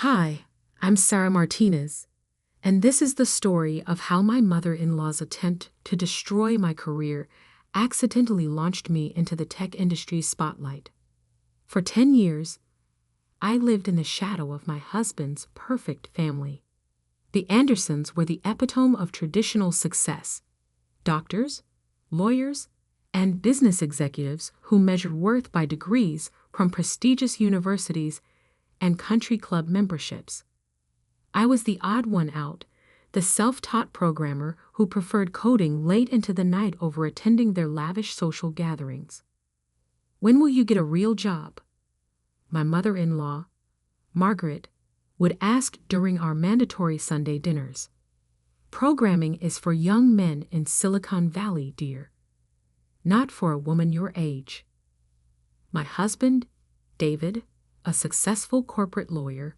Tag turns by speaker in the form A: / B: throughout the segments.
A: Hi, I'm Sarah Martinez, and this is the story of how my mother-in-law's attempt to destroy my career accidentally launched me into the tech industry's spotlight. For 10 years, I lived in the shadow of my husband's perfect family. The Andersons were the epitome of traditional success: doctors, lawyers, and business executives who measured worth by degrees from prestigious universities and country club memberships. I was the odd one out, the self-taught programmer who preferred coding late into the night over attending their lavish social gatherings. "When will you get a real job?" my mother-in-law, Margaret, would ask during our mandatory Sunday dinners. "Programming is for young men in Silicon Valley, dear. Not for a woman your age." My husband, David, a successful corporate lawyer,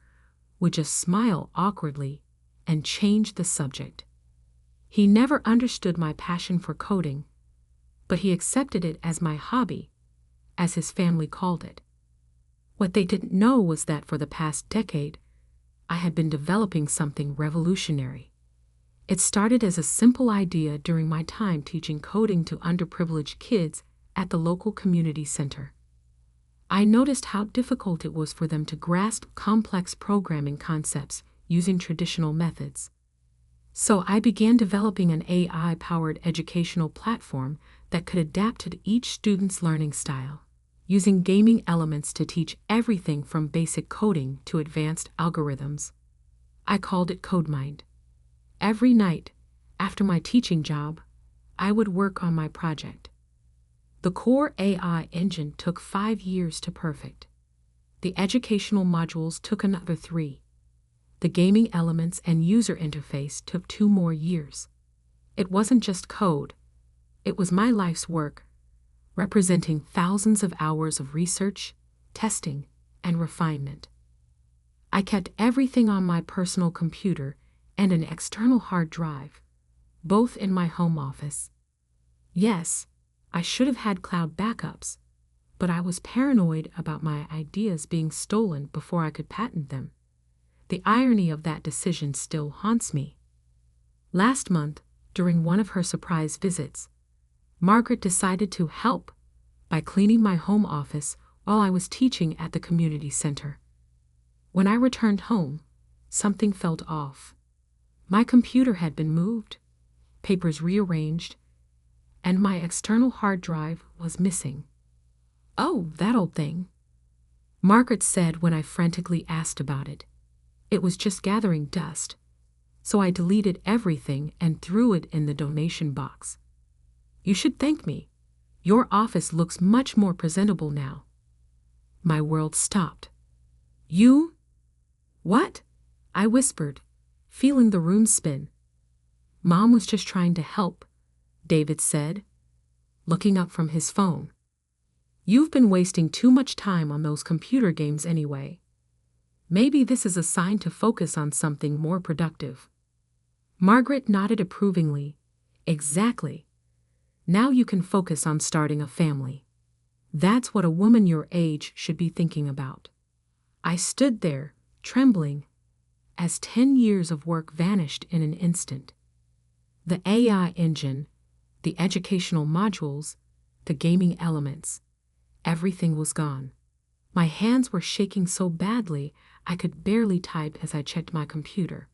A: would just smile awkwardly and change the subject. He never understood my passion for coding, but he accepted it as my hobby, as his family called it. What they didn't know was that for the past decade, I had been developing something revolutionary. It started as a simple idea during my time teaching coding to underprivileged kids at the local community center. I noticed how difficult it was for them to grasp complex programming concepts using traditional methods. So I began developing an AI-powered educational platform that could adapt to each student's learning style, using gaming elements to teach everything from basic coding to advanced algorithms. I called it CodeMind. Every night, after my teaching job, I would work on my project. The core AI engine took 5 years to perfect. The educational modules took another 3. The gaming elements and user interface took 2 more years. It wasn't just code. It was my life's work, representing thousands of hours of research, testing, and refinement. I kept everything on my personal computer and an external hard drive, both in my home office. Yes, I should have had cloud backups, but I was paranoid about my ideas being stolen before I could patent them. The irony of that decision still haunts me. Last month, during one of her surprise visits, Margaret decided to help by cleaning my home office while I was teaching at the community center. When I returned home, something felt off. My computer had been moved, papers rearranged, and my external hard drive was missing. "Oh, that old thing," Margaret said when I frantically asked about it. "It was just gathering dust, so I deleted everything and threw it in the donation box. You should thank me. Your office looks much more presentable now." My world stopped. "You? What?" I whispered, feeling the room spin. "Mom was just trying to help," David said, looking up from his phone. "You've been wasting too much time on those computer games anyway. Maybe this is a sign to focus on something more productive." Margaret nodded approvingly. "Exactly. Now you can focus on starting a family. That's what a woman your age should be thinking about." I stood there, trembling, as 10 years of work vanished in an instant. The AI engine, the educational modules, the gaming elements, everything was gone. My hands were shaking so badly I could barely type as I checked my computer.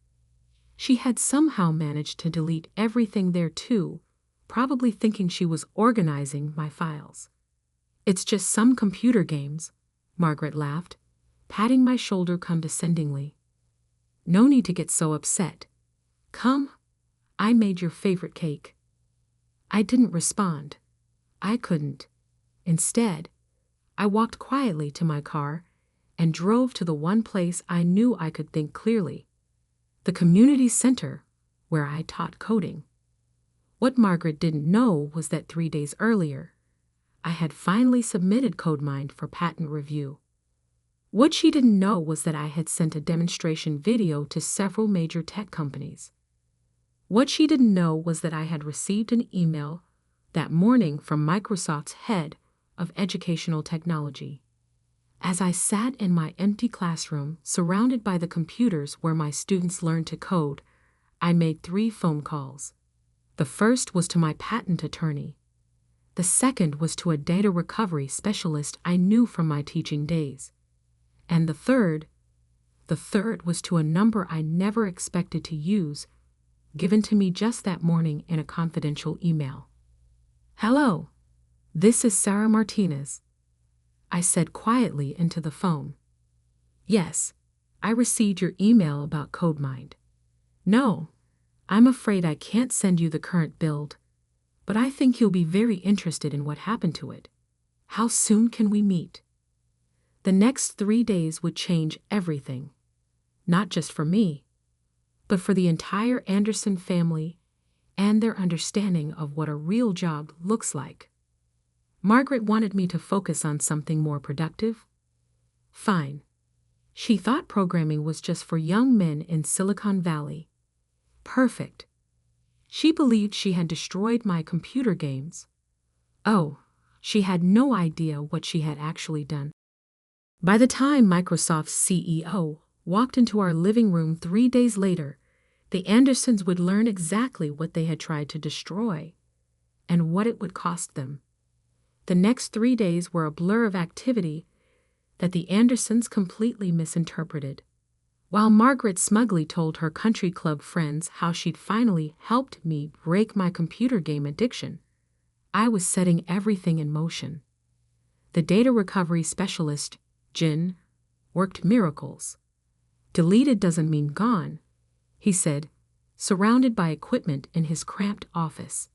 A: She had somehow managed to delete everything there too, probably thinking she was organizing my files. "It's just some computer games," Margaret laughed, patting my shoulder condescendingly. "No need to get so upset. Come, I made your favorite cake." I didn't respond. I couldn't. Instead, I walked quietly to my car and drove to the one place I knew I could think clearly: the community center, where I taught coding. What Margaret didn't know was that 3 days earlier, I had finally submitted CodeMind for patent review. What she didn't know was that I had sent a demonstration video to several major tech companies. What she didn't know was that I had received an email that morning from Microsoft's head of educational technology. As I sat in my empty classroom, surrounded by the computers where my students learned to code, I made 3 phone calls. The first was to my patent attorney. The second was to a data recovery specialist I knew from my teaching days. And the third was to a number I never expected to use, given to me just that morning in a confidential email. "Hello, this is Sarah Martinez," I said quietly into the phone. "Yes, I received your email about CodeMind. No, I'm afraid I can't send you the current build, but I think you'll be very interested in what happened to it. How soon can we meet?" The next 3 days would change everything, not just for me, but for the entire Anderson family and their understanding of what a real job looks like. Margaret wanted me to focus on something more productive. Fine. She thought programming was just for young men in Silicon Valley. Perfect. She believed she had destroyed my computer games. Oh, she had no idea what she had actually done. By the time Microsoft's CEO walked into our living room 3 days later, the Andersons would learn exactly what they had tried to destroy and what it would cost them. The next 3 days were a blur of activity that the Andersons completely misinterpreted. While Margaret smugly told her country club friends how she'd finally helped me break my computer game addiction, I was setting everything in motion. The data recovery specialist, Jin, worked miracles. "Deleted doesn't mean gone," he said, surrounded by equipment in his cramped office.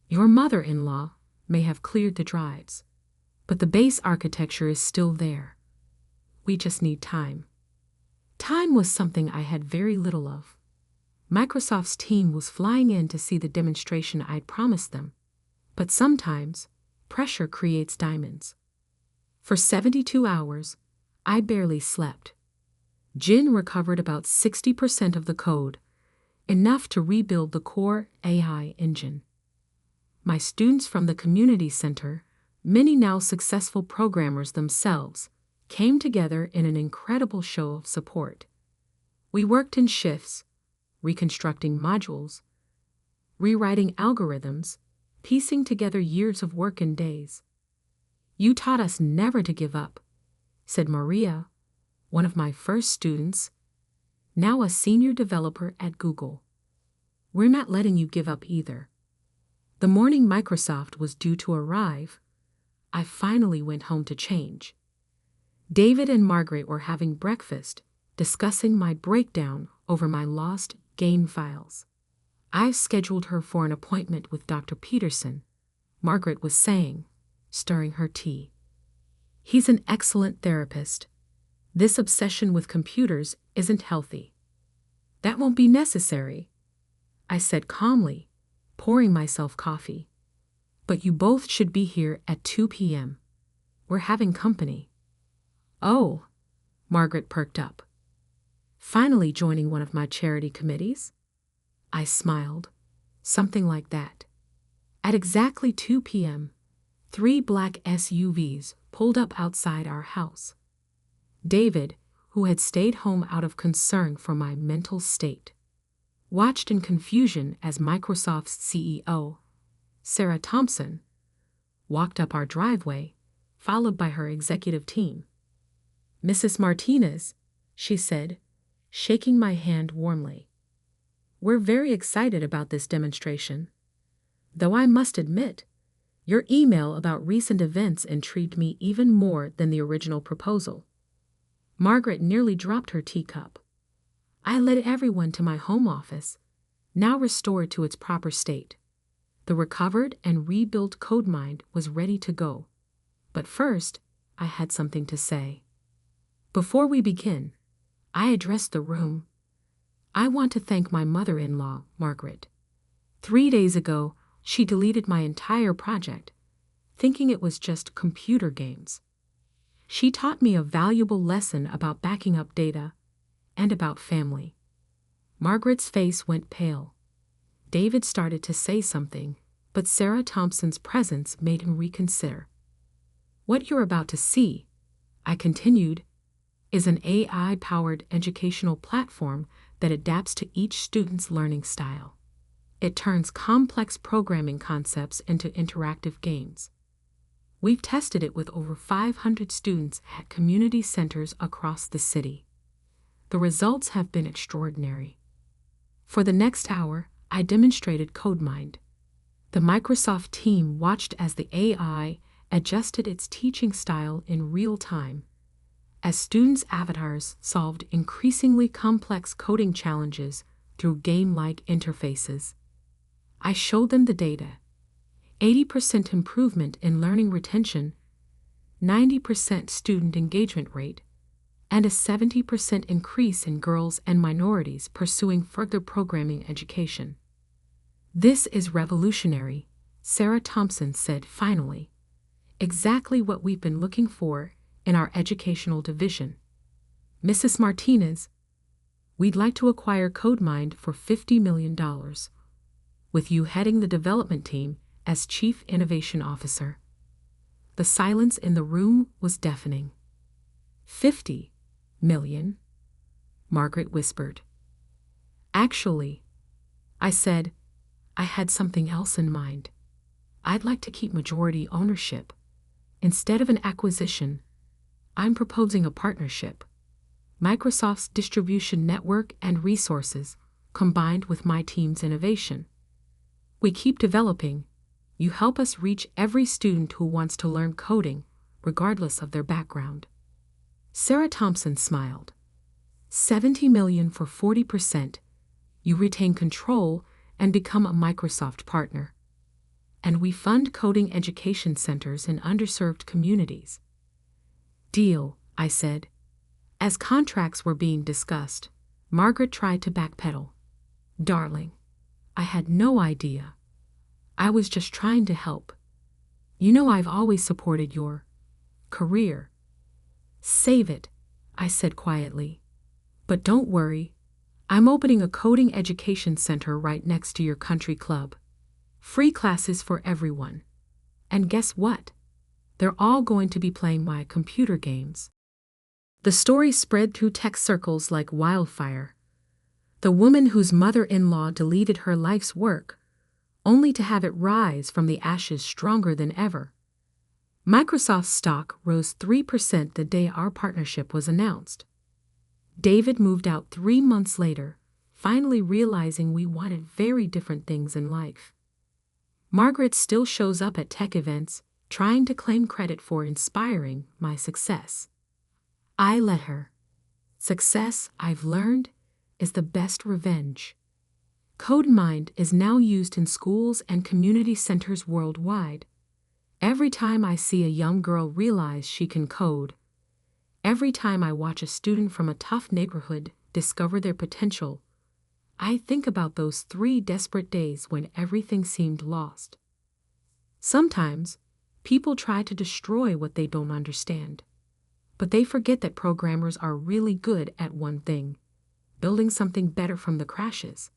A: "Your mother-in-law may have cleared the drives, but the base architecture is still there. We just need time." Time was something I had very little of. Microsoft's team was flying in to see the demonstration I'd promised them, but sometimes pressure creates diamonds. For 72 hours, I barely slept. Jin recovered about 60% of the code, enough to rebuild the core AI engine. My students from the community center, many now successful programmers themselves, came together in an incredible show of support. We worked in shifts, reconstructing modules, rewriting algorithms, piecing together years of work in days. "You taught us never to give up," said Maria, one of my first students, now a senior developer at Google. "We're not letting you give up either." The morning Microsoft was due to arrive, I finally went home to change. David and Margaret were having breakfast, discussing my breakdown over my lost game files. "I've scheduled her for an appointment with Dr. Peterson," Margaret was saying, stirring her tea. "He's an excellent therapist. This obsession with computers isn't healthy." "That won't be necessary," I said calmly, pouring myself coffee. "But you both should be here at 2 p.m. We're having company." "Oh," Margaret perked up. "Finally joining one of my charity committees?" I smiled. "Something like that." At exactly 2 p.m., 3 black SUVs pulled up outside our house. David, who had stayed home out of concern for my mental state, watched in confusion as Microsoft's CEO, Sarah Thompson, walked up our driveway, followed by her executive team. "Mrs. Martinez," she said, shaking my hand warmly. "We're very excited about this demonstration. Though I must admit, your email about recent events intrigued me even more than the original proposal." Margaret nearly dropped her teacup. "I led everyone to my home office, now restored to its proper state. The recovered and rebuilt CodeMind was ready to go. But first, I had something to say. Before we begin, I addressed the room. I want to thank my mother-in-law, Margaret. 3 days ago, she deleted my entire project, thinking it was just computer games. She taught me a valuable lesson about backing up data and about family." Margaret's face went pale. David started to say something, but Sarah Thompson's presence made him reconsider. "What you're about to see," I continued, is an AI-powered educational platform that adapts to each student's learning style. It turns complex programming concepts into interactive games. We've tested it with over 500 students at community centers across the city. The results have been extraordinary. For the next hour, I demonstrated CodeMind. The Microsoft team watched as the AI adjusted its teaching style in real time, as students' avatars solved increasingly complex coding challenges through game-like interfaces. I showed them the data: 80% improvement in learning retention, 90% student engagement rate, and a 70% increase in girls and minorities pursuing further programming education. "This is revolutionary," Sarah Thompson said finally. "Exactly what we've been looking for in our educational division. Mrs. Martinez, we'd like to acquire CodeMind for $50 million, with you heading the development team as Chief Innovation Officer." The silence in the room was deafening. "$50 million?" Margaret whispered. "Actually," I said, "I had something else in mind. I'd like to keep majority ownership. Instead of an acquisition, I'm proposing a partnership. Microsoft's distribution network and resources combined with my team's innovation. We keep developing. You help us reach every student who wants to learn coding, regardless of their background." Sarah Thompson smiled. "$70 million for 40%. You retain control and become a Microsoft partner. And we fund coding education centers in underserved communities." "Deal," I said. As contracts were being discussed, Margaret tried to backpedal. "Darling, I had no idea. I was just trying to help. You know I've always supported your career." "Save it," I said quietly. "But don't worry. I'm opening a coding education center right next to your country club. Free classes for everyone. And guess what? They're all going to be playing my computer games." The story spread through tech circles like wildfire. The woman whose mother-in-law deleted her life's work, only to have it rise from the ashes stronger than ever. Microsoft's stock rose 3% the day our partnership was announced. David moved out 3 months later, finally realizing we wanted very different things in life. Margaret still shows up at tech events, trying to claim credit for inspiring my success. I let her. Success, I've learned, is the best revenge. CodeMind is now used in schools and community centers worldwide. Every time I see a young girl realize she can code, every time I watch a student from a tough neighborhood discover their potential, I think about those 3 desperate days when everything seemed lost. Sometimes, people try to destroy what they don't understand, but they forget that programmers are really good at one thing: building something better from the crashes.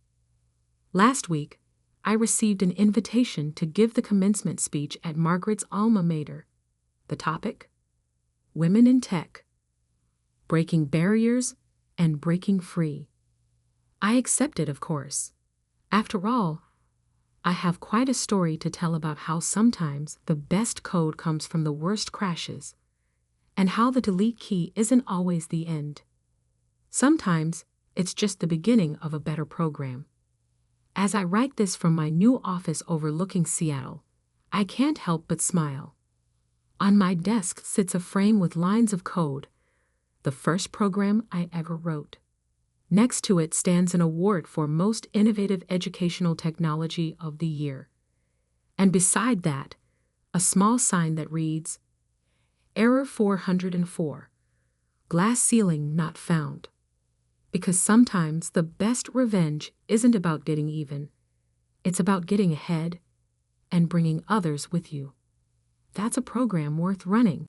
A: Last week, I received an invitation to give the commencement speech at Margaret's alma mater. The topic? Women in Tech. Breaking barriers and breaking free. I accepted, of course. After all, I have quite a story to tell about how sometimes the best code comes from the worst crashes, and how the delete key isn't always the end. Sometimes it's just the beginning of a better program. As I write this from my new office overlooking Seattle, I can't help but smile. On my desk sits a frame with lines of code, the first program I ever wrote. Next to it stands an award for Most Innovative Educational Technology of the Year. And beside that, a small sign that reads, Error 404, Glass Ceiling Not Found. Because sometimes the best revenge isn't about getting even. It's about getting ahead and bringing others with you. That's a program worth running.